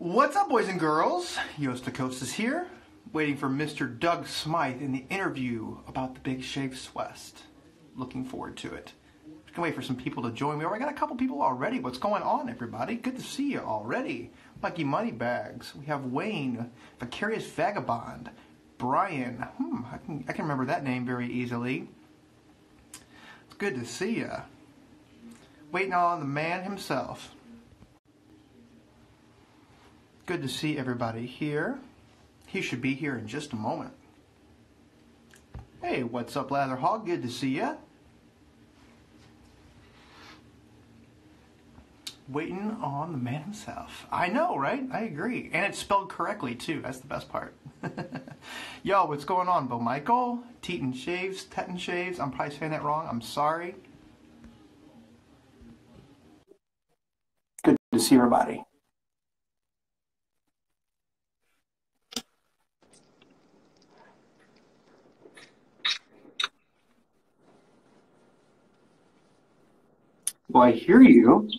What's up, boys and girls? Yosta is here, waiting for Mr. Doug Smythe in the interview about the big shave Swest. Looking forward to it. Just gonna wait for some people to join me. I got a couple people already. What's going on, everybody? Good to see you already. Lucky Moneybags. We have Wayne, Vicarious Vagabond, Brian. I can remember that name very easily. It's good to see you. Waiting on the man himself. Good to see everybody here. He should be here in just a moment. Hey, what's up, Latherhog? Good to see ya. Waiting on the man himself. I know, right? I agree. And it's spelled correctly, too. That's the best part. Yo, what's going on, Bo Michael? Teton Shaves, Teton Shaves. I'm probably saying that wrong. I'm sorry. Good to see everybody. Well, I hear you.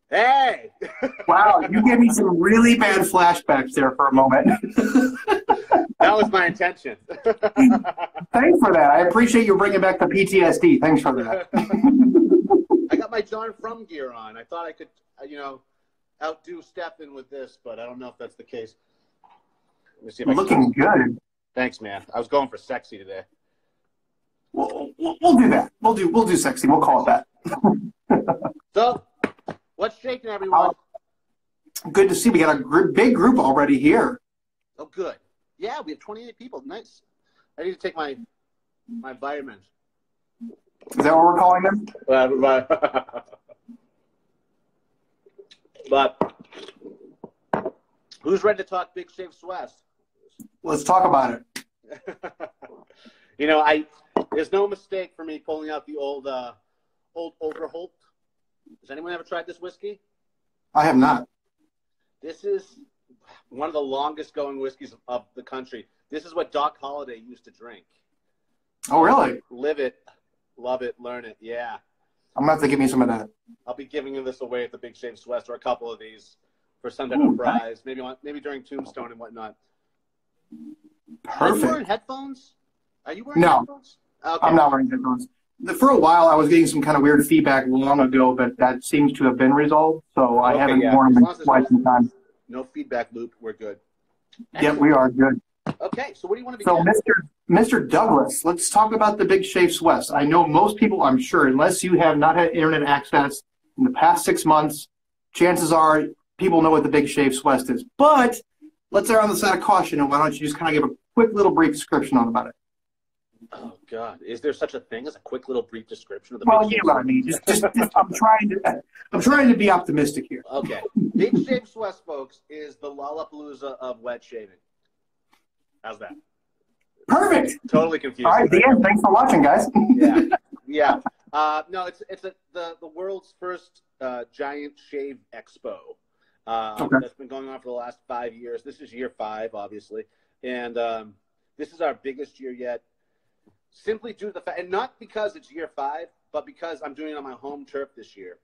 Hey! Wow, you gave me some really bad flashbacks there for a moment. That was my intention. Thanks for that. I appreciate you bringing back the PTSD. Thanks for that. I got my John From gear on. I thought I could, outdo Stefan with this, but I don't know if that's the case. Let me see if I Looking good. Thanks, man. I was going for sexy today. We'll do that. We'll do sexy. We'll call it that. So, what's shaking, everyone? Good to see. We got a big group already here. Oh, good. Yeah, we have 28 people. Nice. I need to take my vitamins. Is that what we're calling them? But who's ready to talk Big Shave Swest? Let's talk about it. There's no mistake for me pulling out the old Overholt. Has anyone ever tried this whiskey? I have not. This is one of the longest going whiskeys of the country. This is what Doc Holliday used to drink. Oh, really? Live it, love it, learn it. Yeah. I'm going to have to give me some of that. I'll be giving this away at the Big Shave Swest, or a couple of these for some type of prize. Maybe during Tombstone and whatnot. Perfect. Are you wearing headphones? Are you wearing headphones? Okay. I'm not wearing headphones. For a while, I was getting some kind of weird feedback long ago, but that seems to have been resolved, so I haven't worn them in quite some time. No feedback loop. We're good. Yep, we are good. Okay, so what do you want to begin? So, Mr. Douglas, let's talk about the Big Shave Swest. I know most people, I'm sure, unless you have not had internet access in the past 6 months, chances are people know what the Big Shave Swest is. But let's err on the side of caution, and why don't you just kind of give a quick little brief description about it? Oh God, is there such a thing as a quick little brief description of the? Well, you know what I mean. Just I'm trying to be optimistic here. Okay, Big Shave Swest, folks, is the Lollapalooza of wet shaving. How's that? Perfect. Totally confused. All right, the end. Thanks for watching, guys. Yeah. No, it's the world's first giant shave expo. That's been going on for the last 5 years. This is year 5, obviously, and this is our biggest year yet. Simply due to the fact, and not because it's year 5, but because I'm doing it on my home turf this year.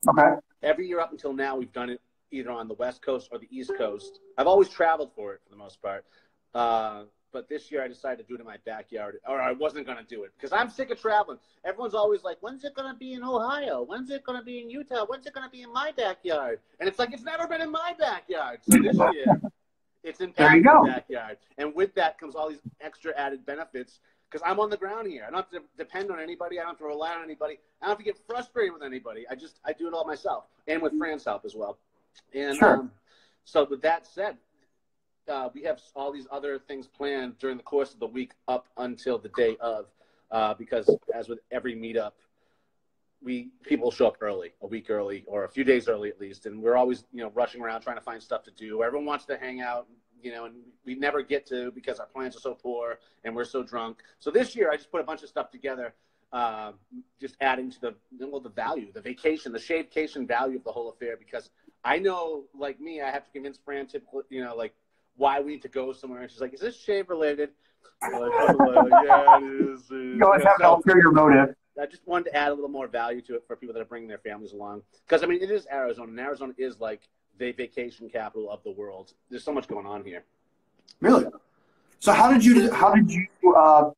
Okay. Every year up until now, we've done it either on the West Coast or the East Coast. I've always traveled for it for the most part. But this year I decided to do it in my backyard, or I wasn't going to do it because I'm sick of traveling. Everyone's always like, when's it going to be in Ohio? When's it going to be in Utah? When's it going to be in my backyard? And it's like, it's never been in my backyard. So this year, it's in Pat's backyard. And with that comes all these extra added benefits because I'm on the ground here. I don't have to depend on anybody. I don't have to rely on anybody. I don't have to get frustrated with anybody. I do it all myself and with Fran's help as well. And so with that said, we have all these other things planned during the course of the week up until the day of, because as with every meetup, people show up early, a week early or a few days early at least, and we're always rushing around trying to find stuff to do. Everyone wants to hang out, and we never get to because our plans are so poor and we're so drunk. So this year I just put a bunch of stuff together, just adding to the value, the vacation, the shavecation value of the whole affair, because I know, like me, I have to convince Fran typically, like why we need to go somewhere, and she's like, "Is this shave related?" I'm like, yeah, it is. You always have an ulterior motive. I just wanted to add a little more value to it for people that are bringing their families along. Because, I mean, it is Arizona, and Arizona is like the vacation capital of the world. There's so much going on here. Really? So how did you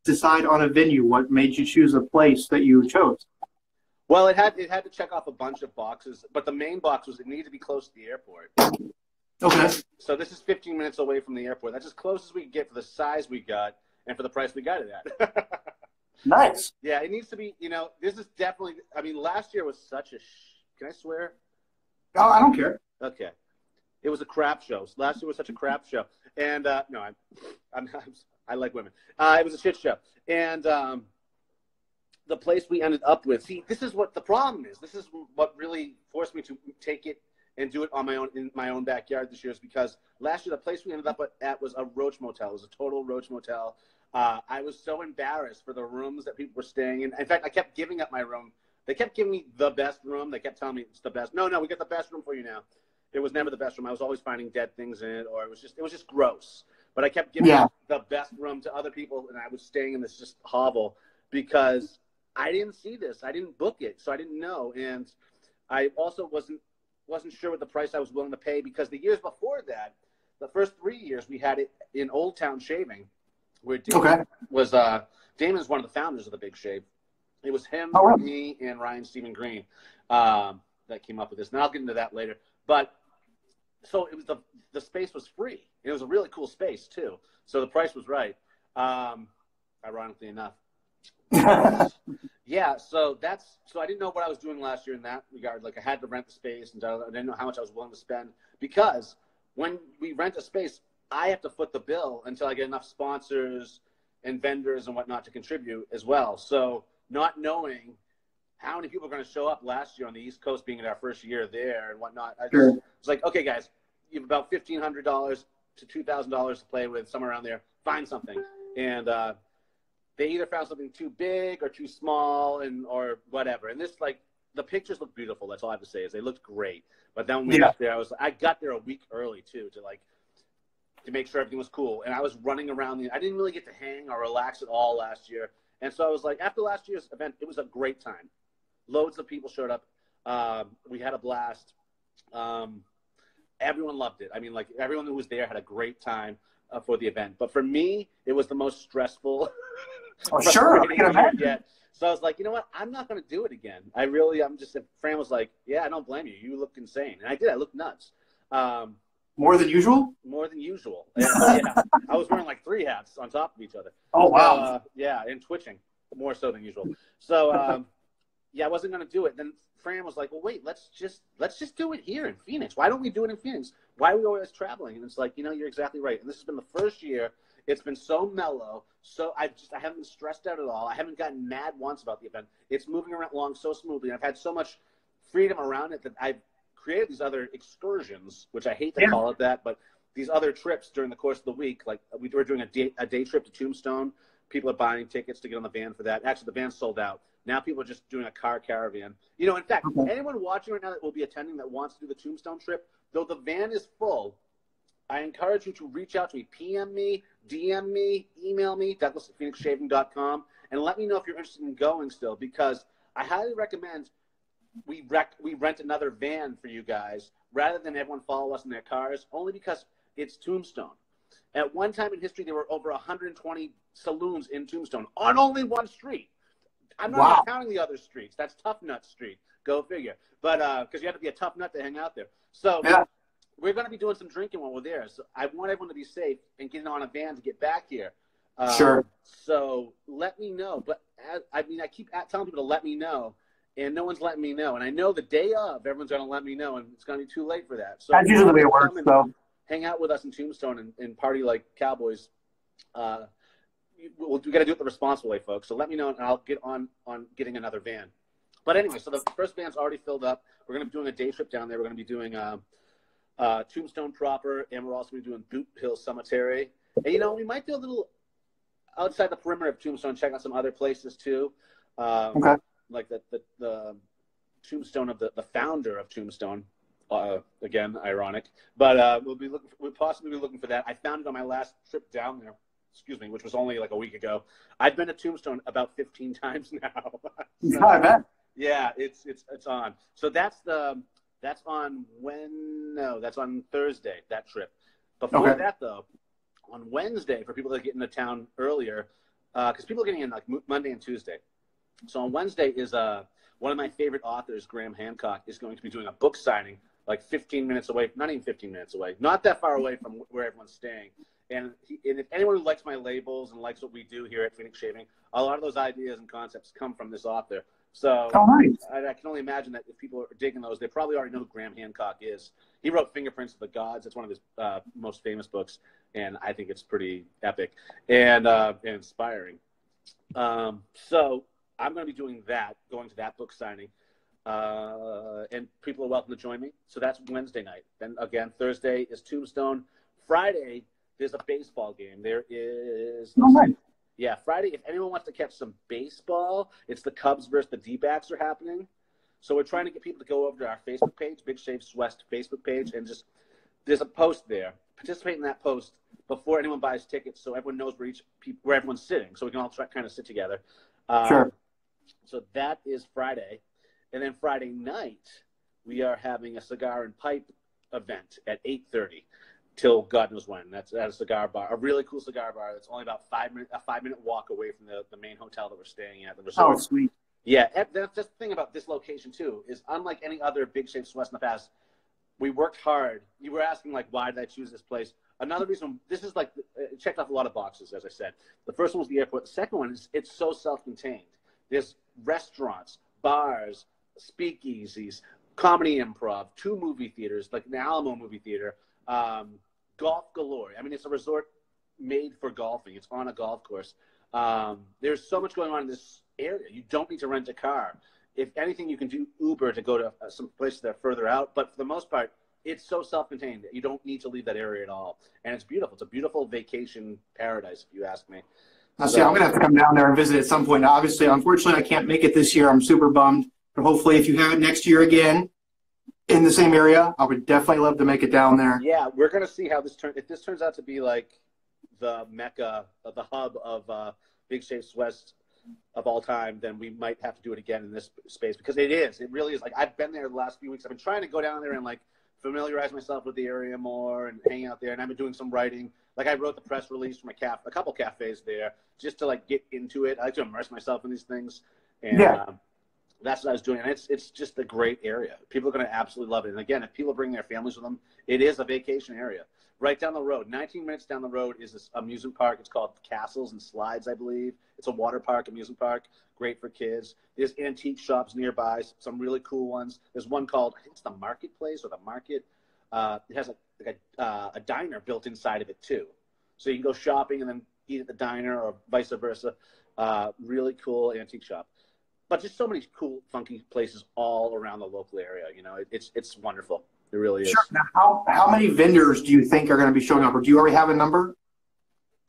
decide on a venue? What made you choose a place that you chose? Well, it had to check off a bunch of boxes, but the main box was it needed to be close to the airport. Okay. So this is 15 minutes away from the airport. That's as close as we can get for the size we got and for the price we got it at. Nice. Yeah, it needs to be, this is definitely, I mean, last year was such a, can I swear? Oh, I don't care. Okay. It was a crap show. Last year was such a crap show. And, no, I like women. It was a shit show. And the place we ended up with, see, this is what the problem is. This is what really forced me to take it and do it on my own, in my own backyard this year, is because last year the place we ended up at was a roach motel. It was a total roach motel. I was so embarrassed for the rooms that people were staying in. In fact, I kept giving up my room. They kept giving me the best room. They kept telling me it's the best. No, we got the best room for you now. It was never the best room. I was always finding dead things in it, or it was just gross. But I kept giving the best room to other people, and I was staying in this just hovel because I didn't see this. I didn't book it, so I didn't know. And I also wasn't sure what the price I was willing to pay, because the years before that, the first 3 years, we had it in Old Town Shaving, where Damon was Damon's one of the founders of the Big Shave. It was him, me, and Ryan Stephen Green that came up with this. And I'll get into that later. But so it was the space was free. It was a really cool space too. So the price was right. Ironically enough. Yeah, so I didn't know what I was doing last year in that regard. Like, I had to rent the space, and I didn't know how much I was willing to spend, because when we rent a space, I have to foot the bill until I get enough sponsors and vendors and whatnot to contribute as well. So not knowing how many people are going to show up last year on the East Coast, being in our first year there and whatnot, I was like, okay, guys, you have about $1,500 to $2,000 to play with, somewhere around there. Find something. And they either found something too big or too small, or whatever. And this, like, the pictures look beautiful. That's all I have to say, is they looked great. But then when we got there, I got there a week early too, to make sure everything was cool. And I was running around. I didn't really get to hang or relax at all last year. And so I was like, after last year's event, it was a great time. Loads of people showed up. We had a blast. Everyone loved it. I mean, like, everyone who was there had a great time for the event. But for me, it was the most stressful. Oh, sure. I can imagine. So I was like, you know what? I'm not going to do it again. Fran was like, yeah, I don't blame you. You look insane. And I did. I looked nuts. More than usual? More than usual. Yeah. I was wearing like 3 hats on top of each other. Oh, wow. And twitching more so than usual. So, I wasn't going to do it. Then Fran was like, well, wait, let's just do it here in Phoenix. Why don't we do it in Phoenix? Why are we always traveling? And it's like, you're exactly right. And this has been the first year. It's been so mellow. So I haven't been stressed out at all. I haven't gotten mad once about the event. It's moving along so smoothly. I've had so much freedom around it that I've created these other excursions, which I hate to call it that, but these other trips during the course of the week. Like, we were doing a day trip to Tombstone. People are buying tickets to get on the van for that. Actually, the van's sold out. Now people are just doing a car caravan. In fact, anyone watching right now that will be attending that wants to do the Tombstone trip, though the van is full, I encourage you to reach out to me, PM me, DM me, email me, Douglas@phoenixshaving.com, and let me know if you're interested in going still, because I highly recommend we rent another van for you guys rather than everyone follow us in their cars, only because it's Tombstone. At one time in history, there were over 120 saloons in Tombstone on only one street. I'm not even counting the other streets. That's Tough Nut Street. Go figure. But because you have to be a tough nut to hang out there. So we're going to be doing some drinking while we're there. So I want everyone to be safe and getting on a van to get back here. So let me know. But I keep telling people to let me know, and no one's letting me know. And I know the day of, everyone's going to let me know, and it's going to be too late for that. So that's usually the way it works, though. hang out with us in Tombstone and party like cowboys, we got to do it the responsible way, folks. So let me know, and I'll get on getting another van. But anyway, so the first van's already filled up. We're going to be doing a day trip down there. We're going to be doing Tombstone proper, and we're also going to be doing Boot Hill Cemetery. And, you know, we might do a little outside the perimeter of Tombstone, check out some other places too. Okay. Like the tombstone of the founder of Tombstone. Again, ironic. But we'll possibly be looking for that. I found it on my last trip down there. Excuse me, which was only like a week ago. I've been to Tombstone about 15 times now. Yeah, I bet. Yeah, it's on. So that's on Thursday, that trip. Before that, though, on Wednesday, for people that get into town earlier, because people are getting in like Monday and Tuesday. So on Wednesday is one of my favorite authors, Graham Hancock, is going to be doing a book signing like 15 minutes away, not even 15 minutes away, not that far away from where everyone's staying. And if anyone who likes my labels and likes what we do here at Phoenix Shaving, a lot of those ideas and concepts come from this author. So nice. I can only imagine that if people are digging those, they probably already know who Graham Hancock is. He wrote Fingerprints of the Gods. It's one of his most famous books, and I think it's pretty epic and inspiring. So I'm going to be doing that, going to that book signing, and people are welcome to join me. So that's Wednesday night. Then again, Thursday is Tombstone. Friday, there's a baseball game. There is Friday, if anyone wants to catch some baseball, it's the Cubs versus the D-backs are happening. So we're trying to get people to go over to our Facebook page, Big Shave Swest Facebook page, and just there's a post there. Participate in that post before anyone buys tickets, so everyone knows where everyone's sitting, so we can all kind of sit together. Sure. So that is Friday, and then Friday night we are having a cigar and pipe event at 8:30. Till God knows when. That's at a cigar bar, a really cool cigar bar that's only about a 5-minute walk away from the main hotel that we're staying at, the resort. Oh, sweet. Yeah, that's the thing about this location too, is unlike any other Big Shave Swest in the past, we worked hard. You were asking, like, why did I choose this place? Another reason, this is like, it checked off a lot of boxes, as I said. The first one was the airport. The second one is it's so self-contained. There's restaurants, bars, speakeasies, comedy improv, 2 movie theaters, like an Alamo movie theater, golf galore. I mean, it's a resort made for golfing. It's on a golf course. There's so much going on in this area. You don't need to rent a car. If anything, you can do Uber to go to some places that are further out. But for the most part, it's so self-contained that you don't need to leave that area at all. And it's beautiful. It's a beautiful vacation paradise, if you ask me. I'm going to have to come down there and visit at some point. Obviously, unfortunately, I can't make it this year. I'm super bummed. But hopefully, if you have it next year again, in the same area, I would definitely love to make it down there. Yeah, we're going to see how this turns. If this turns out to be like the mecca, the hub of Big Shave Swest of all time, then we might have to do it again in this space, because it is. It really is. Like, I've been there the last few weeks. I've been trying to go down there and like familiarize myself with the area more and hang out there. And I've been doing some writing. Like, I wrote the press release from a couple cafes there just to like get into it. I like to immerse myself in these things. And that's what I was doing. And it's just a great area. People are going to absolutely love it. And again, if people bring their families with them, it is a vacation area. Right down the road, 19 minutes down the road, is this amusement park. It's called Castles and Slides, I believe. It's a water park, amusement park, great for kids. There's antique shops nearby, some really cool ones. There's one called, I think it's the Marketplace or the Market. It has a diner built inside of it too. So you can go shopping and then eat at the diner or vice versa. Really cool antique shop. But just so many cool, funky places all around the local area. You know, it's wonderful. It really is. Sure. Now, how many vendors do you think are going to be showing up, or do you already have a number?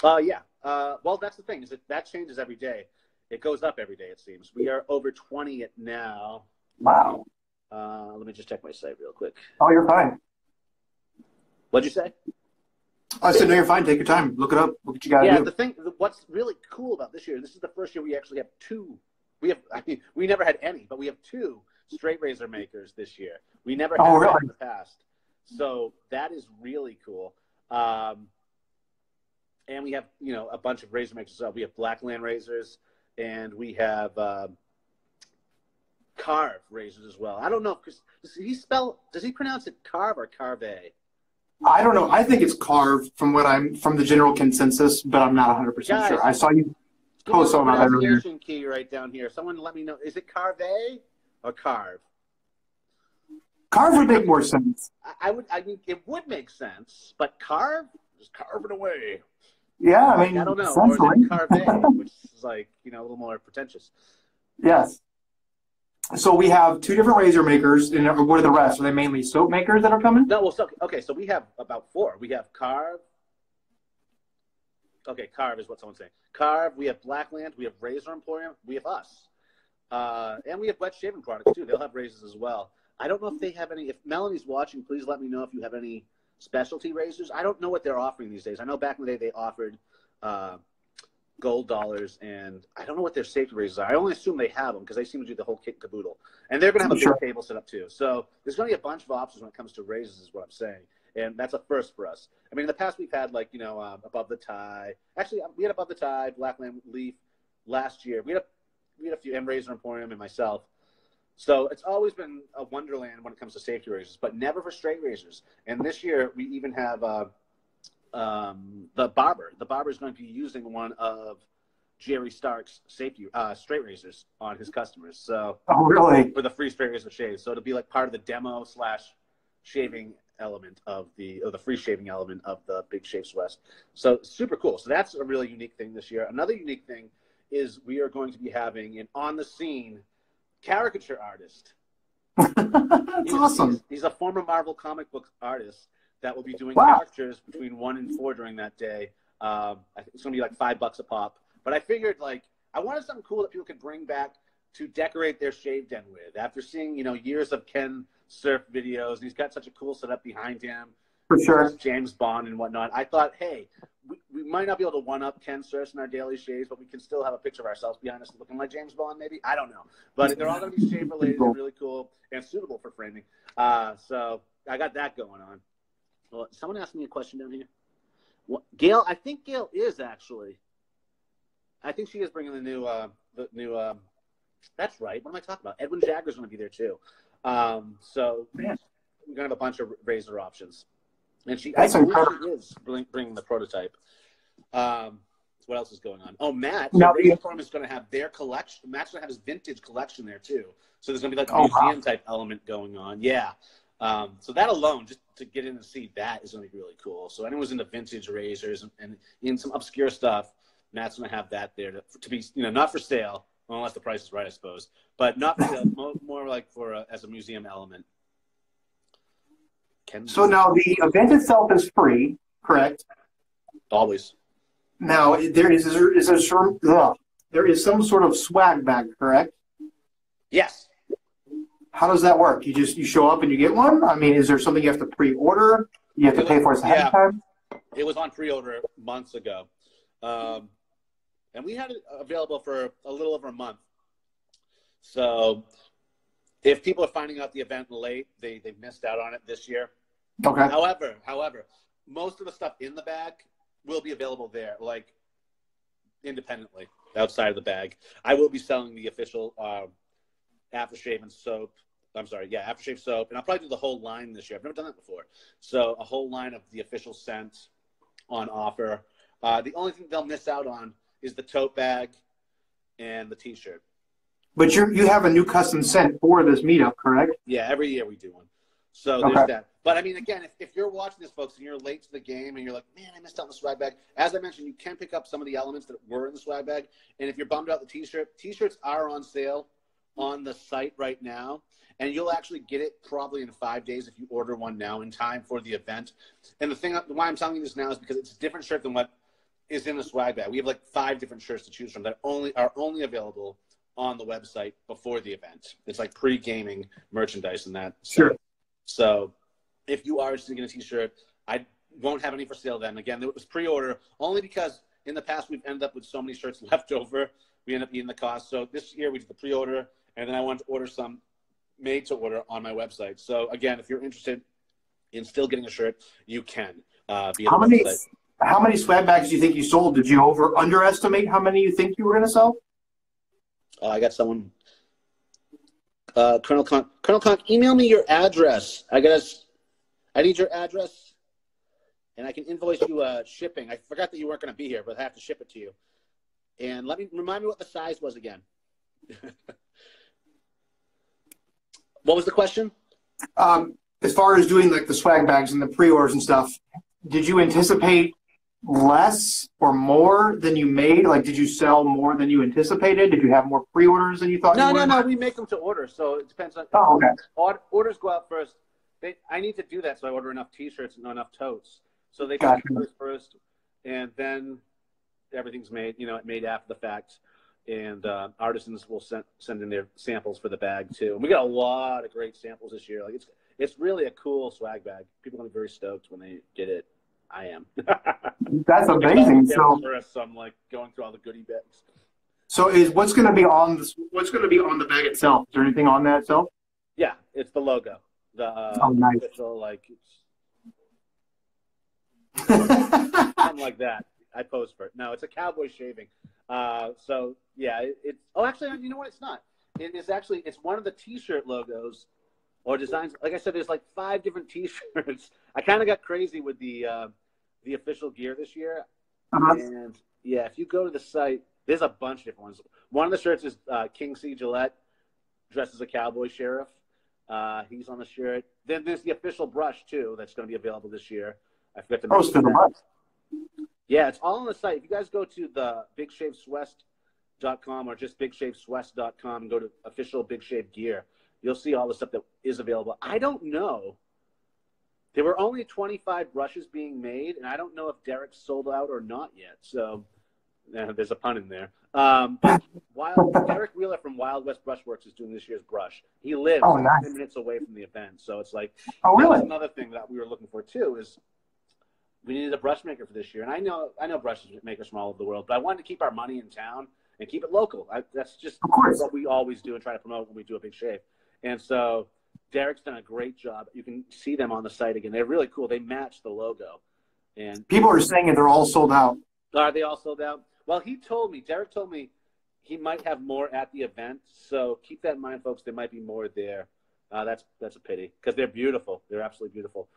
Yeah. Well, that's the thing, is that changes every day. It goes up every day, it seems. We are over 20 it now. Wow. Let me just check my site real quick. Oh, you're fine. What'd you say? I said, no, you're fine. Take your time. Look it up. Look what you got to do. What's really cool about this year, this is the first year we actually have 2. We never had any, but we have 2 straight razor makers this year. We never had that in the past. So that is really cool. And we have, a bunch of razor makers as well. We have Blackland razors, and we have Carve razors as well. I don't know, does he pronounce it Carve or Carve? I don't know. I think it's Carve from the general consensus, but I'm not 100% sure. I saw you post on that earlier. Pronunciation key right down here. Someone let me know. Is it Carve or Carve? Carve would make more sense. I mean, it would make sense, but carve, just carve it away. Yeah, I mean, I don't know. essentially. Or is it carve, which is like, you know, a little more pretentious. Yes. So we have two different razor makers, and what are the rest? Are they mainly soap makers that are coming? No, well, so, okay, so we have about 4. We have Carve. Okay, Carve is what someone's saying. Carve, we have Blackland, we have Razor Emporium, we have us. And we have wet shaving products, too. They'll have razors as well. I don't know if they have any. If Melanie's watching, please let me know if you have any specialty razors. I don't know what they're offering these days. I know back in the day they offered gold dollars, and I don't know what their safety razors are. I only assume they have them because they seem to do the whole kit and caboodle. And they're going to have a big table set up too. So there's going to be a bunch of options when it comes to razors is what I'm saying. And that's a first for us. I mean, in the past we've had like, you know, Above the Tie. Actually, we had Above the Tie, Blackland Leaf last year. We had a few, and Razor Emporium and myself. So it's always been a wonderland when it comes to safety razors, but never for straight razors. And this year we even have the barber. The barber is going to be using one of Jerry Stark's safety straight razors on his customers. So, oh, really? For the free straight razor shave. So it'll be like part of the demo / shaving element of the free shaving element of the Big Shave Swest. So super cool. So that's a really unique thing this year. Another unique thing is we are going to be having an on the scene caricature artist. That's awesome. He's a former Marvel comic book artist that will be doing characters between 1 and 4 during that day. I think it's going to be like $5 a pop. But I figured, like, I wanted something cool that people could bring back to decorate their shave den with. After seeing, you know, years of Ken Surf videos, and he's got such a cool setup behind him. For sure. James Bond and whatnot. I thought, hey, we might not be able to one-up Ken Surf in our daily shaves, but we can still have a picture of ourselves behind us looking like James Bond, maybe? I don't know. But they're all going to be shave-related and really cool and suitable for framing. So I got that going on. Well, someone asked me a question down here. Gail, I think Gail is actually. I think she is bringing the new. That's right. What am I talking about? Edwin Jagger's going to be there too. So we're going to have a bunch of razor options, and she is bringing the prototype. What else is going on? Oh, Matt. So Razor Farm is going to have their collection. Matt's going to have his vintage collection there too. So there's going to be like a museum type element going on. Yeah. So that alone, just to get in and see that, is going to be really cool. So anyone's into vintage razors and in some obscure stuff, Matt's going to have that there to be, you know, not for sale, well, unless the price is right, I suppose, but not for sale, more like for as a museum element. So now the event itself is free, correct? Always. There is some sort of swag bag, correct? Yes. How does that work? You show up and you get one? I mean, is there something you have to pre-order? You have to pay for it ahead of time? It was on pre-order months ago. And we had it available for a little over a month. So if people are finding out the event late, they missed out on it this year. Okay. However, most of the stuff in the bag will be available there, like independently, outside of the bag. I will be selling the official aftershave and soap. Aftershave soap. And I'll probably do the whole line this year. I've never done that before. So a whole line of the official scent on offer. The only thing they'll miss out on is the tote bag and the T-shirt. But you have a new custom scent for this meetup, correct? Yeah, every year we do one. So there's that. But, I mean, again, if you're watching this, folks, and you're late to the game and you're like, man, I missed out on the swag bag. As I mentioned, you can pick up some of the elements that were in the swag bag. And if you're bummed out the T-shirt, T-shirts are on sale on the site right now. And you'll actually get it probably in 5 days if you order one now in time for the event. And the thing why I'm telling you this now is because it's a different shirt than what is in the swag bag. We have like 5 different shirts to choose from that are only available on the website before the event. It's like pre-gaming merchandise and that. Sure. So if you are interested in a T-shirt, I won't have any for sale then. Again, it was pre-order only because in the past we've ended up with so many shirts left over. We end up eating the cost. So this year we did the pre-order, and then I wanted to order some made to order on my website. So again, if you're interested in still getting a shirt, you can via the website. How many swag bags do you think you sold? Did you underestimate how many you think you were going to sell? I got someone. Colonel Conk, email me your address. I need your address, and I can invoice you shipping. I forgot that you weren't going to be here, but I have to ship it to you. And remind me what the size was again. What was the question? As far as doing like the swag bags and the pre-orders and stuff, did you anticipate less or more than you made? Like, did you sell more than you anticipated? Did you have more pre-orders than you thought you would? No. We make them to order, so it depends on. Oh, okay. Orders go out first. I need to do that, so I order enough T-shirts and enough totes. So they Gotcha. come first, and then everything's made. Made after the fact, and artisans will send in their samples for the bag too. And we got a lot of great samples this year. Like it's really a cool swag bag. People are gonna be very stoked when they get it. I am. That's amazing. So I'm like going through all the goodie bags. So what's going to be on the bag itself? Is there anything on that itself? Yeah, it's the logo. The nice. official, like something like that. I posed for it. No, it's a cowboy shaving. So yeah, it's. Oh, actually, you know what? It's not. It's one of the T-shirt logos or designs. Like I said, there's like 5 different T-shirts. I kind of got crazy with the official gear this year. And yeah, if you go to the site, there's a bunch of different ones. One of the shirts is King C. Gillette dressed as a cowboy sheriff. He's on the shirt. Then there's the official brush too that's going to be available this year. I forgot to mention that. Yeah, it's all on the site. If you guys go to the BigShaveSwest.com or just BigShaveSwest.com and go to official Big Shave gear, you'll see all the stuff that is available. I don't know. There were only 25 brushes being made, and I don't know if Derek's sold out or not yet. So there's a pun in there. Derek Wheeler from Wild West Brushworks is doing this year's brush. He lives 10 minutes away from the event. So it's like, that's another thing that we were looking for too, is we needed a brush maker for this year. And I know brush makers from all over the world, but I wanted to keep our money in town and keep it local. That's just what we always do and try to promote when we do a big shave. And so Derek's done a great job. You can see them on the site again. They're really cool. They match the logo. And people are saying they're all sold out. Are they all sold out? Well, Derek told me he might have more at the event. So keep that in mind, folks. There might be more there. That's a pity because they're beautiful. They're absolutely beautiful.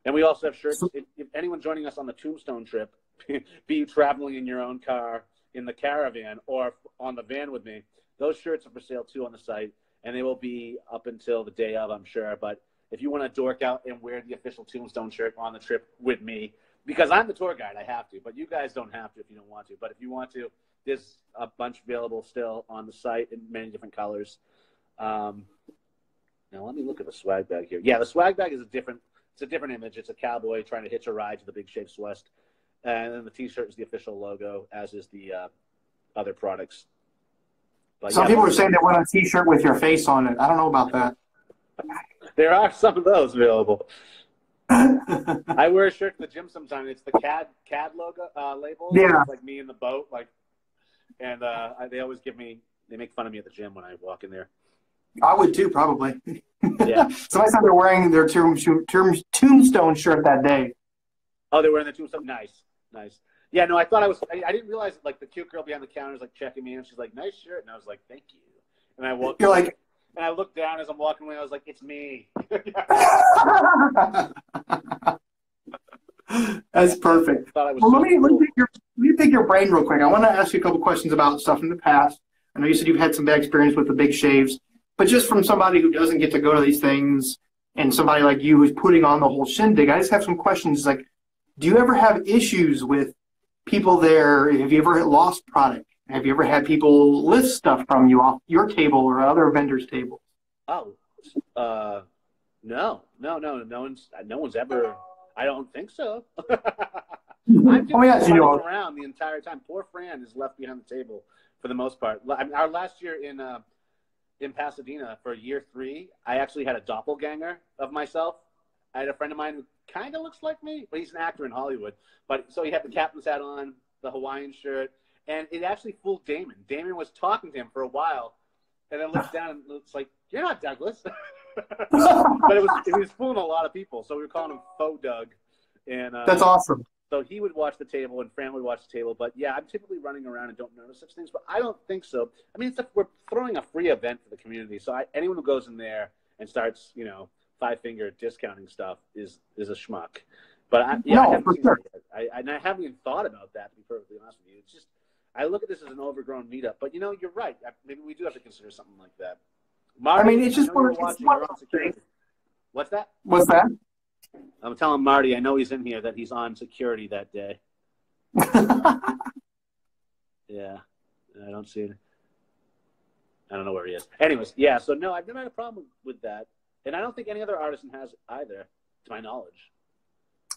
And we also have shirts. If anyone joining us on the Tombstone trip, be you traveling in your own car, in the caravan, or on the van with me, those shirts are for sale too on the site. And they will be up until the day of, I'm sure. But if you want to dork out and wear the official Tombstone shirt on the trip with me, because I'm the tour guide, I have to. But you guys don't have to if you don't want to. But if you want to, there's a bunch available still on the site in many different colors. Now let me look at the swag bag here. Yeah, the swag bag is a different image. It's a cowboy trying to hitch a ride to the Big Shave Swest. And then the T-shirt is the official logo, as is the other products. But some people are saying they want a T-shirt with your face on it. I don't know about that. There are some of those available. I wear a shirt to the gym sometimes. It's the CAD logo label. Yeah. It's like me in the boat, and they always they make fun of me at the gym when I walk in there. I would too, probably. Yeah. Somebody said they're wearing their Tombstone shirt that day. Oh, they're wearing the Tombstone. Nice. Yeah, no, I didn't realize like the cute girl behind the counter is like checking me in. She's like, "Nice shirt," and I was like, "Thank you." And I walked. You're like, and I looked down as I'm walking away. I was like, "It's me." That's perfect. Well, let me pick your brain real quick. I want to ask you a couple questions about stuff in the past. I know you said you've had some bad experience with the big shaves, but just from somebody who doesn't get to go to these things and somebody like you who's putting on the whole shindig, I just have some questions. Like, do you ever have issues with people there? Have you ever lost product? Have you ever had people lift stuff from you off your table or other vendors' tables? Oh, no. No one's ever. I don't think so. I'm just running around the entire time. Poor Fran is left behind the table for the most part. Our last year in Pasadena for year 3, I actually had a doppelganger of myself. I had a friend of mine who kind of looks like me, but he's an actor in Hollywood. But so he had the captain's hat on, the Hawaiian shirt, and it actually fooled Damon. Damon was talking to him for a while, and then looked down and it's like, "You're not Douglas." But it was fooling a lot of people, so we were calling him Faux Doug. And that's awesome. So he would watch the table, and Fran would watch the table. But yeah, I'm typically running around and don't notice such things. But I don't think so. I mean, we're throwing a free event for the community, so anyone who goes in there and starts, 5-finger discounting stuff is a schmuck. But I haven't seen it yet. I haven't even thought about that, to be perfectly honest with you. It's just I look at this as an overgrown meetup. But you're right. Maybe we do have to consider something like that. Marty, I mean, it's just you're on security. What's that? What's that? I'm telling Marty, I know he's in here, that he's on security that day. Yeah, I don't see it. I don't know where he is. Anyways, yeah, so no, I've never had a problem with that. And I don't think any other artisan has either, to my knowledge.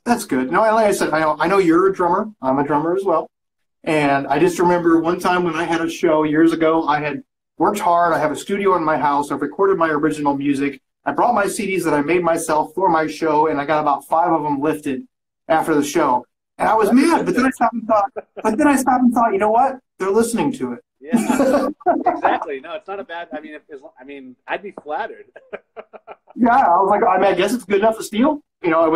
That's good. No, like I said, I know you're a drummer. I'm a drummer as well. And I just remember one time when I had a show years ago, I had worked hard. I have a studio in my house. I've recorded my original music. I brought my CDs that I made myself for my show, and I got about 5 of them lifted after the show. And I was mad, but then I stopped and thought, you know what? They're listening to it. Yeah, exactly. No, it's not a bad. I mean, I'd be flattered. Yeah, I was like, I guess it's good enough to steal. You know, it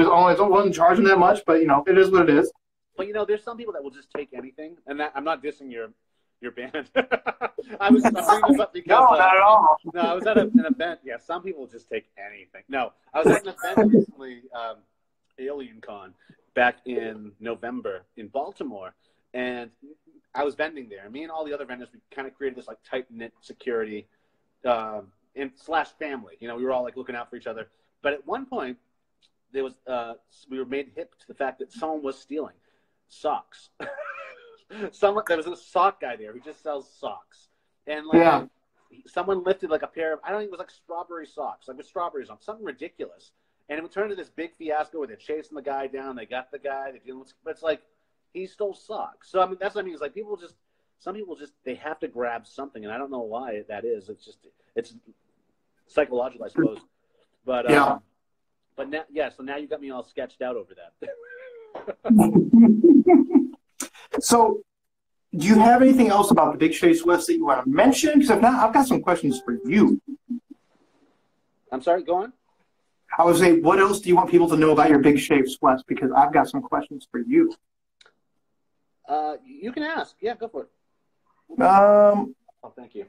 wasn't charging that much, but you know, it is what it is. But you know, there's some people that will just take anything, and that, I'm not dissing your band. I'm bringing this up because no, not at all. No, I was at an event. Yeah, some people will just take anything. No, I was at an event recently, Alien Con, back in November in Baltimore, and I was vending there. Me and all the other vendors, we kind of created this like tight-knit security and slash family. You know, we were all like looking out for each other. But at one point, there was we were made hip to the fact that someone was stealing socks. There was a sock guy there who just sells socks, and like someone lifted like a pair of, I don't think it was like strawberry socks, like with strawberries on, something ridiculous, and it would turn into this big fiasco where they're chasing the guy down. They got the guy. They're dealing with, but it's like he stole socks. So I mean, that's what I mean. It's like some people just they have to grab something, and I don't know why that is. It's psychological, I suppose. But yeah. But now, yeah. So now you got me all sketched out over that. So, do you have anything else about the Big Shave Swest that you want to mention? Because if not, I've got some questions for you. I'm sorry, go on. I would say, what else do you want people to know about your Big Shave Swest? Because I've got some questions for you. You can ask. Yeah, go for it. Oh, thank you.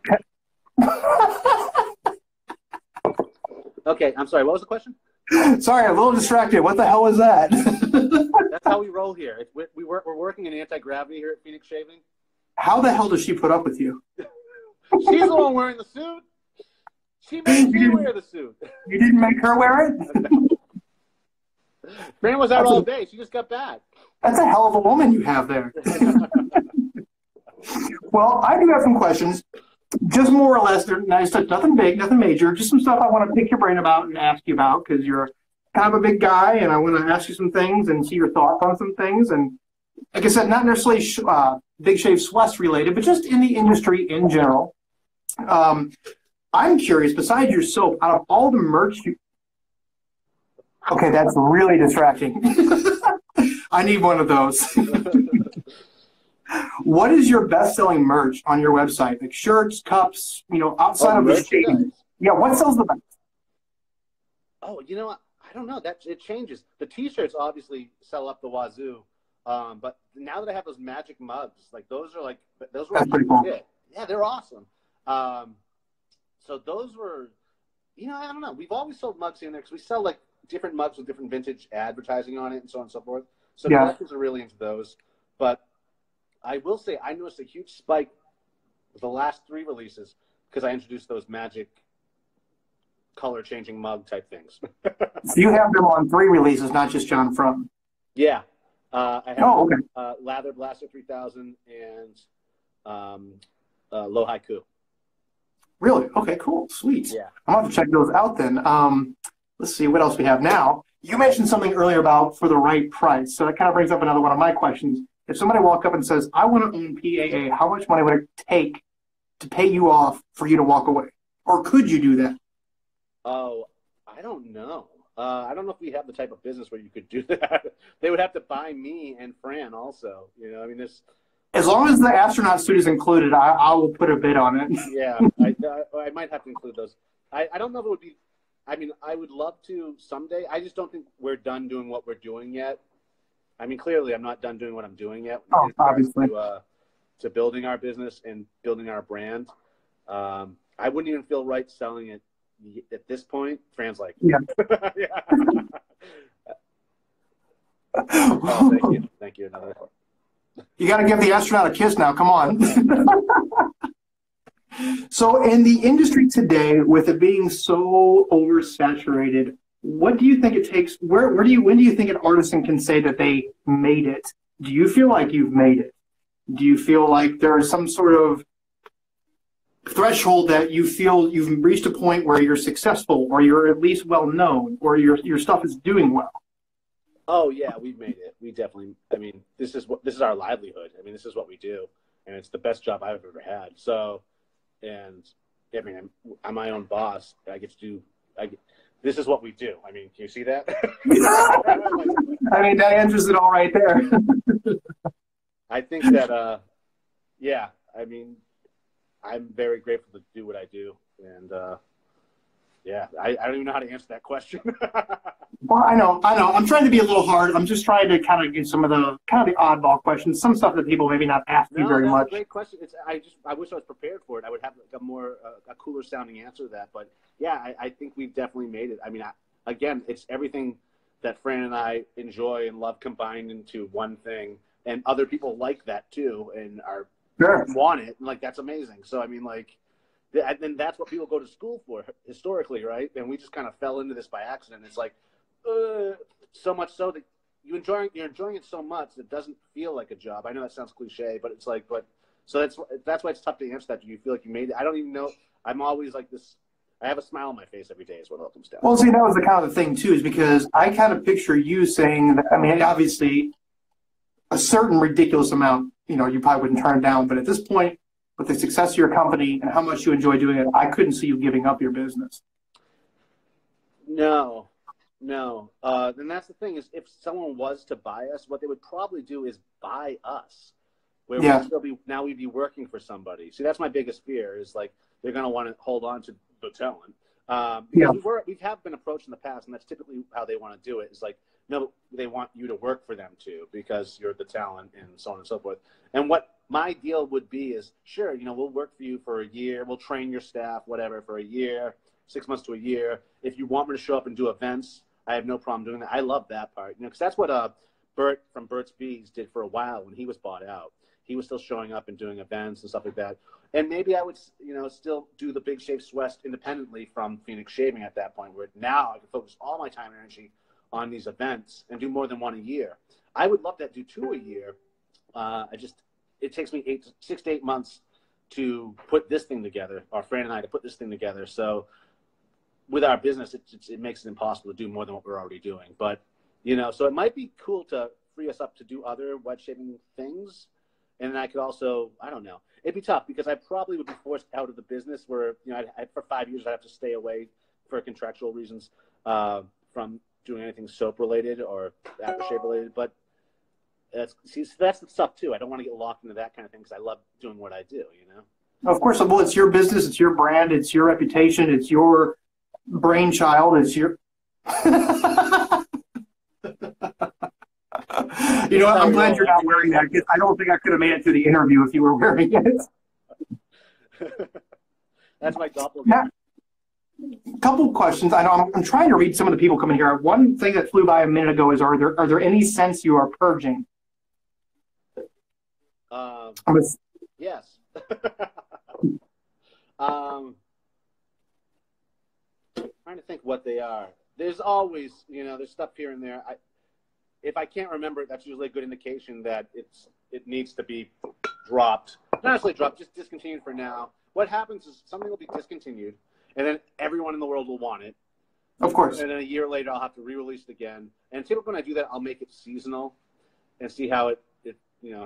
Okay, I'm sorry. What was the question? Sorry, I'm a little distracted. What the hell is that? That's how we roll here. We're working in anti-gravity here at Phoenix Shaving. How the hell does she put up with you? She's the one wearing the suit. She made me wear the suit. You didn't make her wear it? Fran was out all day. She just got back. That's a hell of a woman you have there. Well, I do have some questions. Just more or less, they're nice, nothing big, nothing major. Just some stuff I want to pick your brain about and ask you about because you're kind of a big guy, and I want to ask you some things and see your thoughts on some things. And like I said, not necessarily Big Shave Swest related, but just in the industry in general. I'm curious, besides your soap, out of all the merch you... Okay, that's really distracting. I need one of those. What is your best-selling merch on your website? Like shirts, cups, you know, outside of the shaving. Yeah, what sells the best? Oh, you know what? I don't know. It changes. The T-shirts obviously sell up the wazoo, but now that I have those magic mugs, like those were pretty cool. Yeah, they're awesome. So those were, you know, I don't know. We've always sold mugs in there because we sell like different mugs with different vintage advertising on it and so on and so forth. So collectors are really into those. But I will say I noticed a huge spike with the last 3 releases because I introduced those magic color-changing mug type things. So you have them on 3 releases, not just John From. Yeah. I have Lather Blaster 3000 and Low Haiku. Really? Okay, cool. Sweet. Yeah. I'm going to have to check those out then. Let's see what else we have now. You mentioned something earlier about for the right price. So that kind of brings up another one of my questions. If somebody walked up and says, I want to own PAA, how much money would it take to pay you off for you to walk away? Or could you do that? Oh, I don't know. I don't know if we have the type of business where you could do that. They would have to buy me and Fran also. You know, I mean, this. As long as the astronaut suit is included, I will put a bid on it. Yeah, I might have to include those. I don't know if it would be. I mean, I would love to someday. I just don't think we're done doing what we're doing yet. I mean, clearly, I'm not done doing what I'm doing yet. Oh, obviously. To building our business and building our brand. I wouldn't even feel right selling it at this point. Fran's like, yeah. Yeah. Oh, thank you. Another. You got to give the astronaut a kiss now. Come on. So in the industry today, with it being so oversaturated, What do you think it takes? When do you think an artisan can say that they made it? Do you feel like you've made it? Do you feel like there is some sort of threshold that you feel you've reached a point where you're successful, or you're at least well known, or your stuff is doing well? Oh yeah, we've made it. We definitely. I mean, this is our livelihood. I mean, this is what we do, and it's the best job I've ever had. So, and I mean, I'm my own boss. I get to do. This is what we do. I mean, can you see that? I mean, that answers it all right there. I think that, yeah. I mean, I'm very grateful to do what I do, and yeah, I don't even know how to answer that question. Well, I know. I'm trying to be a little hard. I'm just trying to kind of get some of the oddball questions, some stuff that people maybe not ask you very much. That's a great question. I wish I was prepared for it. I would have like a cooler sounding answer to that. But yeah, I think we've definitely made it. I mean, again, it's everything that Fran and I enjoy and love combined into one thing, and other people like that too, and want it. And like that's amazing. So I mean, like. And that's what people go to school for historically, right? And we just kind of fell into this by accident. It's like so much so that you're enjoying it so much that it doesn't feel like a job. I know that sounds cliche, but it's like, so that's why it's tough to answer that. Do you feel like you made it? I don't even know. I'm always like this. I have a smile on my face every day is what it all comes down. Well, see, that was the kind of thing too, is because I kind of picture you saying that. I mean, obviously, a certain ridiculous amount, you probably wouldn't turn down, but at this point, with the success of your company and how much you enjoy doing it, I couldn't see you giving up your business. No. And that's the thing is, if someone was to buy us, what they would probably do is buy us, where we'd be working for somebody. See, that's my biggest fear is like they're going to want to hold on to the talent. Because we have been approached in the past, and that's typically how they want to do it. Is like, no, they want you to work for them too because you're the talent and so on and so forth. And what my deal would be is, sure, we'll work for you for a year. We'll train your staff, whatever, for a year, 6 months to a year. If you want me to show up and do events, I have no problem doing that. I love that part, because that's what Bert from Bert's Bees did for a while when he was bought out. He was still showing up and doing events and stuff like that. And maybe I would, still do the Big Shave Swest independently from Phoenix Shaving at that point, where now I can focus all my time and energy on these events and do more than one a year. I would love to do 2 a year. It takes me 6 to 8 months to put this thing together, our Fran and I to put this thing together. So with our business, it makes it impossible to do more than what we're already doing. But, so it might be cool to free us up to do other wet shaving things. And then I could also, I don't know. It'd be tough because I probably would be forced out of the business where, for 5 years, I'd have to stay away for contractual reasons from doing anything soap related or aftershave related. But that's the stuff too. I don't want to get locked into that kind of thing because I love doing what I do, Of course, well, it's your business, it's your brand, it's your reputation, it's your brainchild, it's your. I'm glad you're not wearing that because I don't think I could have made it through the interview if you were wearing it. That's my doppelganger. A couple of questions. I know I'm trying to read some of the people coming here. One thing that flew by a minute ago is: are there any scents you are purging? Yes. Trying to think what they are. There's always, there's stuff here and there. If I can't remember it, that's usually a good indication that it needs to be dropped. Not necessarily dropped, just discontinued for now. What happens is something will be discontinued, and then everyone in the world will want it. Of course. And then a year later, I'll have to re-release it again. And typically when I do that, I'll make it seasonal and see how it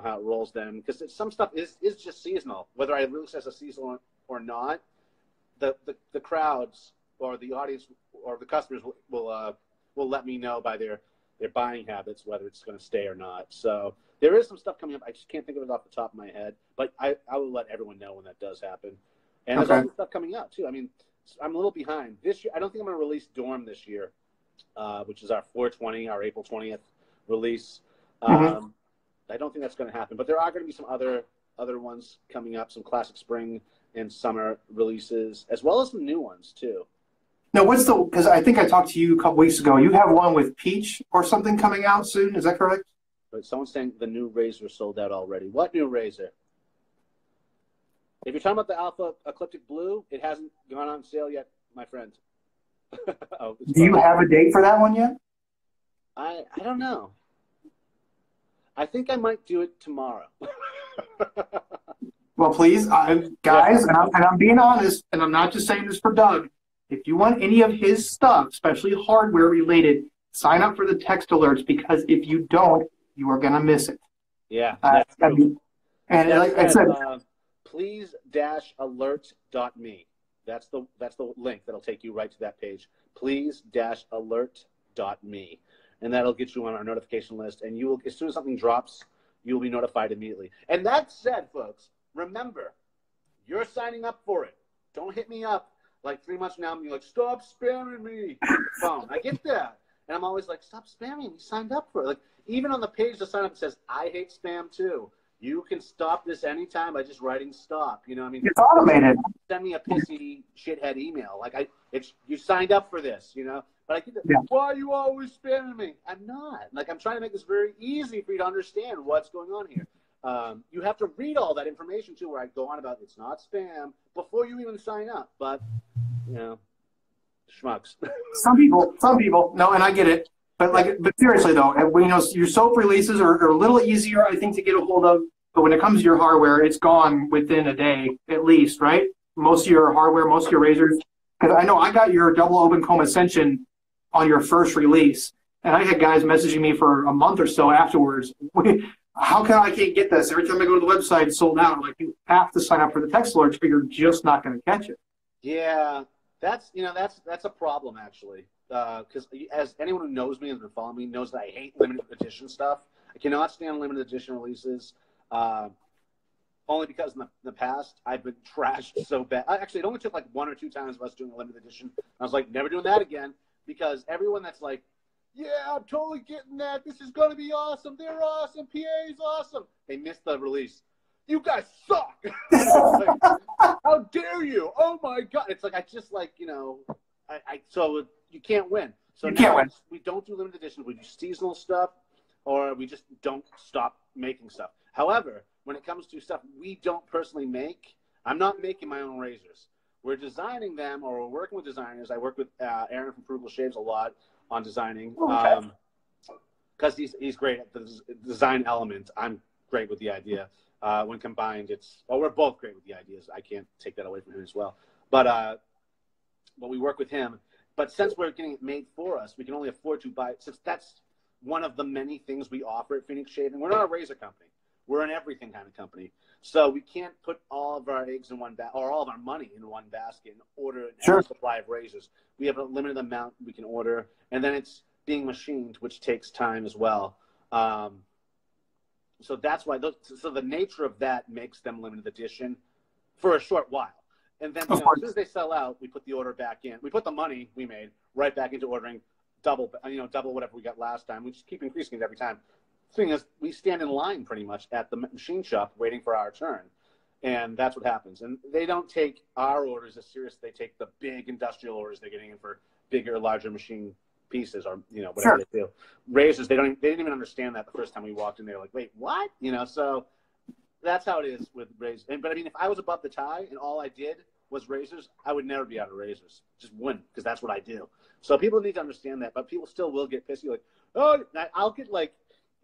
how it rolls then. Because some stuff is just seasonal. Whether I release as a seasonal or not, the crowds or the audience or the customers will let me know by their buying habits whether it's going to stay or not. So there is some stuff coming up. I just can't think of it off the top of my head. But I will let everyone know when that does happen. And there's other stuff coming out, too. I mean, I'm a little behind. This year, I don't think I'm going to release Dorm this year, which is our 4/20, our April 20th release. I don't think that's going to happen. But there are going to be some other ones coming up, some classic spring and summer releases, as well as some new ones, too. Now, because I think I talked to you a couple weeks ago. You have one with Peach or something coming out soon. Is that correct? But someone's saying the new razor sold out already. What new razor? If you're talking about the Alpha Ecliptic Blue, it hasn't gone on sale yet, my friend. Oh, Do you have a date for that one yet? I don't know. I think I might do it tomorrow. Well, please, guys, and I'm being honest, and I'm not just saying this for Doug. If you want any of his stuff, especially hardware related, sign up for the text alerts, because if you don't, you are going to miss it. Yeah, that's true. I mean, and like I said, please-alert.me. That's the link that'll take you right to that page. Please-alert.me, and that'll get you on our notification list. And you will, as soon as something drops, you will be notified immediately. And that said, folks, remember, you're signing up for it. Don't hit me up like 3 months from now and you're like, stop spamming me on your phone. I get that. And I'm always like, stop spamming. You signed up for it. Like, even on the page to sign up, it says, I hate spam too. You can stop this anytime by just writing stop. You know what I mean? It's automated. Send me a pissy shithead email. Like, you signed up for this, you know? But I get that. Yeah. Why are you always spamming me? I'm not. Like, I'm trying to make this very easy for you to understand what's going on here. You have to read all that information too, where I go on about it's not spam before you even sign up. But, you know, schmucks. Some people, no, and I get it. But seriously though, you know, your soap releases are a little easier, I think, to get a hold of. But when it comes to your hardware, it's gone within a day at least, right? Most of your hardware, most of your razors. Because I know I got your double open comb ascension on your first release, and I had guys messaging me for a month or so afterwards. How come I can't get this? Every time I go to the website, it's sold out. Like, you have to sign up for the text alerts, or you're just not going to catch it. Yeah, that's a problem actually. Because as anyone who knows me and has been following me knows that I hate limited edition stuff. I cannot stand limited edition releases. Only because in the past I've been trashed so bad. Actually, it only took like 1 or 2 times of us doing a limited edition. I was like, never doing that again, because everyone that's like, yeah, I'm totally getting that. This is going to be awesome. They're awesome. PA is awesome. They missed the release. You guys suck. Like, how dare you? Oh my God. It's like, I just like, you know, so you can't win. So now we don't do limited editions. We do seasonal stuff, or we just don't stop making stuff. However, when it comes to stuff we don't personally make, I'm not making my own razors. We're designing them, or we're working with designers. I work with Aaron from Frugal Shaves a lot on designing, because he's great at the design element. I'm great with the idea. When combined, we're both great with the ideas. I can't take that away from him as well. But we work with him. But since we're getting it made for us, we can only afford to buy it. Since that's one of the many things we offer at Phoenix Shaving. We're not a razor company. We're an everything kind of company. So we can't put all of our eggs in one basket, or all of our money in one basket, and order a supply of razors. We have a limited amount we can order, and then it's being machined, which takes time as well. So that's why so the nature of that makes them limited edition for a short while. And then, as soon as they sell out, we put the order back in. We put the money we made right back into ordering double whatever we got last time. We just keep increasing it every time. The thing is, we stand in line pretty much at the machine shop waiting for our turn. And that's what happens. And they don't take our orders as serious as they take the big industrial orders they're getting in for bigger, larger machine pieces, or, you know, whatever they do. Razors, they didn't even understand that the first time we walked in. They were like, wait, what? You know, so that's how it is with razors. But I mean, if I was above the tie and all I did was razors, I would never be out of razors. Just wouldn't, because that's what I do. So people need to understand that, but people still will get pissy. Like, oh, I'll get like